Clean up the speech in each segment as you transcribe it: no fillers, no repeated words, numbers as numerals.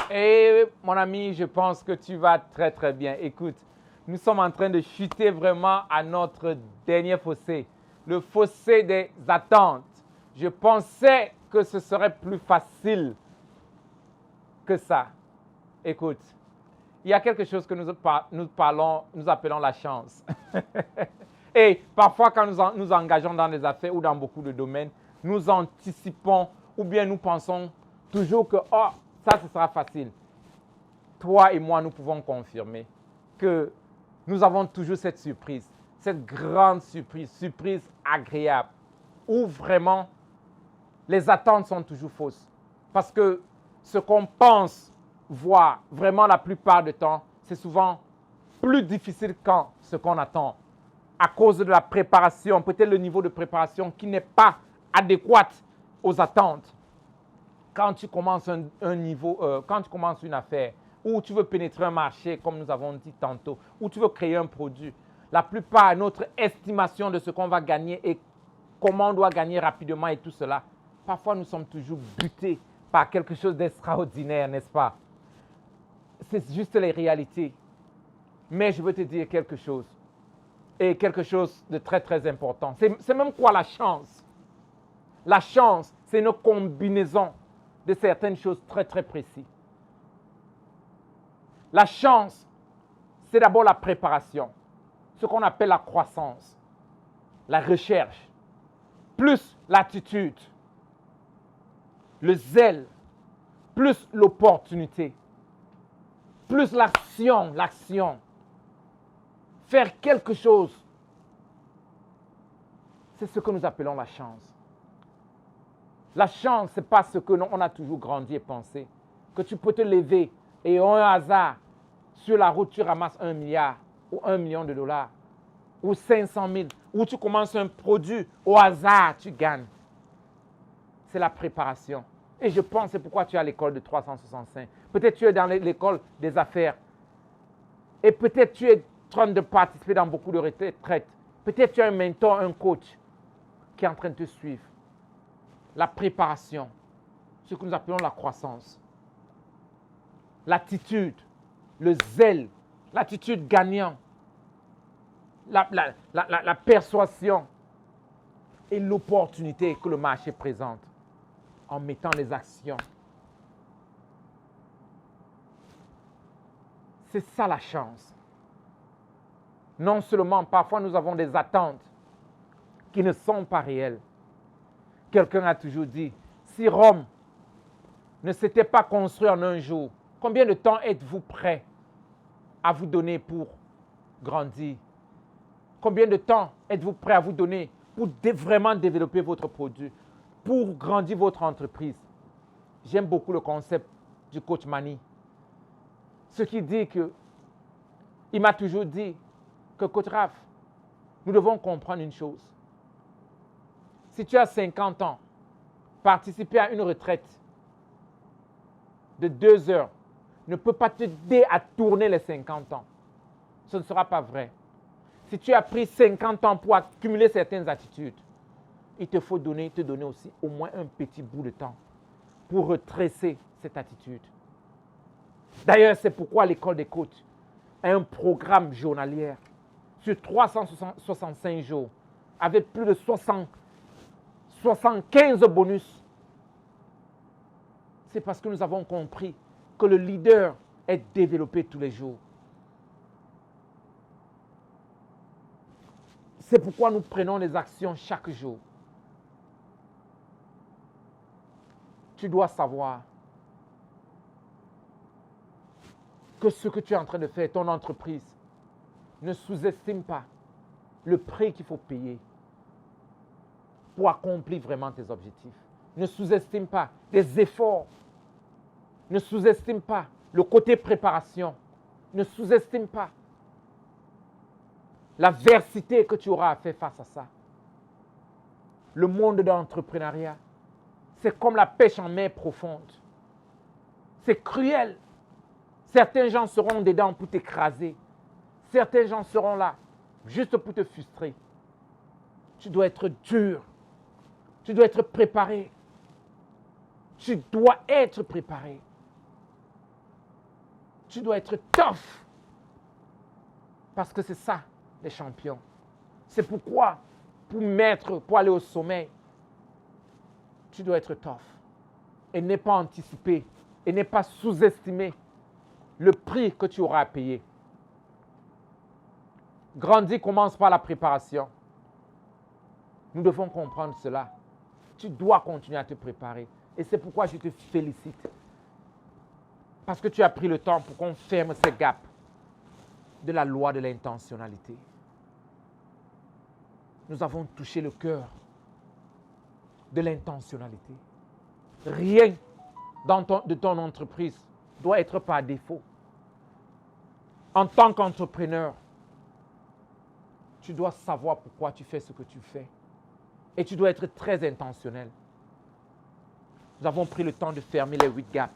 Et mon ami, je pense que tu vas très très bien. Écoute, nous sommes en train de chuter vraiment à notre dernier fossé, le fossé des attentes. Je pensais que ce serait plus facile que ça. Écoute, il y a quelque chose que nous appelons la chance. Et parfois, quand nous engageons dans des affaires ou dans beaucoup de domaines, nous anticipons ou bien nous pensons toujours que, oh, ça, ce sera facile. Toi et moi, nous pouvons confirmer que nous avons toujours cette surprise, cette grande surprise, surprise agréable, où vraiment les attentes sont toujours fausses. Parce que ce qu'on pense voir vraiment la plupart du temps, c'est souvent plus difficile que ce qu'on attend. À cause de la préparation, peut-être le niveau de préparation qui n'est pas adéquat aux attentes. Quand tu commences quand tu commences une affaire, ou tu veux pénétrer un marché, comme nous avons dit tantôt, ou tu veux créer un produit, la plupart de notre estimation de ce qu'on va gagner et comment on doit gagner rapidement et tout cela, parfois nous sommes toujours butés par quelque chose d'extraordinaire, n'est-ce pas? C'est juste les réalités. Mais je veux te dire quelque chose, et quelque chose de très très important. C'est même quoi la chance? La chance, c'est une combinaison de certaines choses très très précises. La chance, c'est d'abord la préparation, ce qu'on appelle la croissance, la recherche, plus l'attitude, le zèle, plus l'opportunité, plus l'action. Faire quelque chose, c'est ce que nous appelons la chance. La chance, ce n'est pas ce que on a toujours grandi et pensé. Que tu peux te lever et au hasard, sur la route, tu ramasses 1 milliard ou 1 million de dollars ou 500 000, ou tu commences un produit, au hasard, tu gagnes. C'est la préparation. Et je pense, c'est pourquoi tu es à l'école de 365. Peut-être tu es dans l'école des affaires. Et peut-être tu es en train de participer dans beaucoup de retraites. Peut-être tu as un mentor, un coach qui est en train de te suivre. La préparation, ce que nous appelons la croissance. L'attitude, le zèle, l'attitude gagnante, la persuasion et l'opportunité que le marché présente en mettant les actions. C'est ça la chance. Non seulement, parfois nous avons des attentes qui ne sont pas réelles. Quelqu'un a toujours dit, si Rome ne s'était pas construit en un jour, combien de temps êtes-vous prêt à vous donner pour grandir? Combien de temps êtes-vous prêt à vous donner pour vraiment développer votre produit, pour grandir votre entreprise? J'aime beaucoup le concept du coach Manny. Ce qui dit que, il m'a toujours dit que coach Raph, nous devons comprendre une chose. Si tu as 50 ans, participer à une retraite de 2 heures ne peut pas t'aider à tourner les 50 ans. Ce ne sera pas vrai. Si tu as pris 50 ans pour accumuler certaines attitudes, il te faut te donner aussi au moins un petit bout de temps pour retracer cette attitude. D'ailleurs, c'est pourquoi l'école des coachs a un programme journalier sur 365 jours avec plus de 75 bonus. C'est parce que nous avons compris que le leader est développé tous les jours. C'est pourquoi nous prenons des actions chaque jour. Tu dois savoir que ce que tu es en train de faire, ton entreprise, ne sous-estime pas le prix qu'il faut payer pour accomplir vraiment tes objectifs. Ne sous-estime pas les efforts. Ne sous-estime pas le côté préparation. Ne sous-estime pas l'adversité que tu auras à faire face à ça. Le monde de l'entrepreneuriat, c'est comme la pêche en mer profonde. C'est cruel. Certains gens seront dedans pour t'écraser. Certains gens seront là juste pour te frustrer. Tu dois être dur. Tu dois être préparé. Tu dois être préparé. Tu dois être tough. Parce que c'est ça, les champions. C'est pourquoi, pour aller au sommet, tu dois être tough. Et ne pas anticiper, et ne pas sous-estimer le prix que tu auras à payer. Grandir commence par la préparation. Nous devons comprendre cela. Tu dois continuer à te préparer. Et c'est pourquoi je te félicite. Parce que tu as pris le temps pour qu'on ferme ces gaps de la loi de l'intentionnalité. Nous avons touché le cœur de l'intentionnalité. Rien de ton entreprise doit être par défaut. En tant qu'entrepreneur, tu dois savoir pourquoi tu fais ce que tu fais. Et tu dois être très intentionnel. Nous avons pris le temps de fermer les 8 gaps.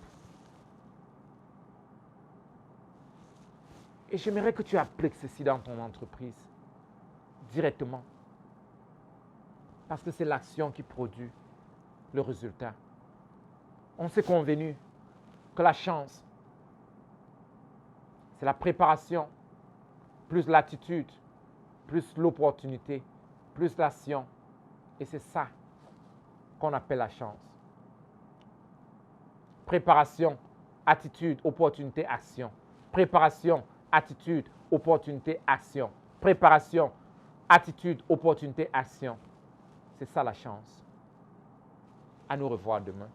Et j'aimerais que tu appliques ceci dans ton entreprise, directement. Parce que c'est l'action qui produit le résultat. On s'est convenu que la chance, c'est la préparation, plus l'attitude, plus l'opportunité, plus l'action. Et c'est ça qu'on appelle la chance. Préparation, attitude, opportunité, action. Préparation, attitude, opportunité, action. Préparation, attitude, opportunité, action. C'est ça la chance. À nous revoir demain.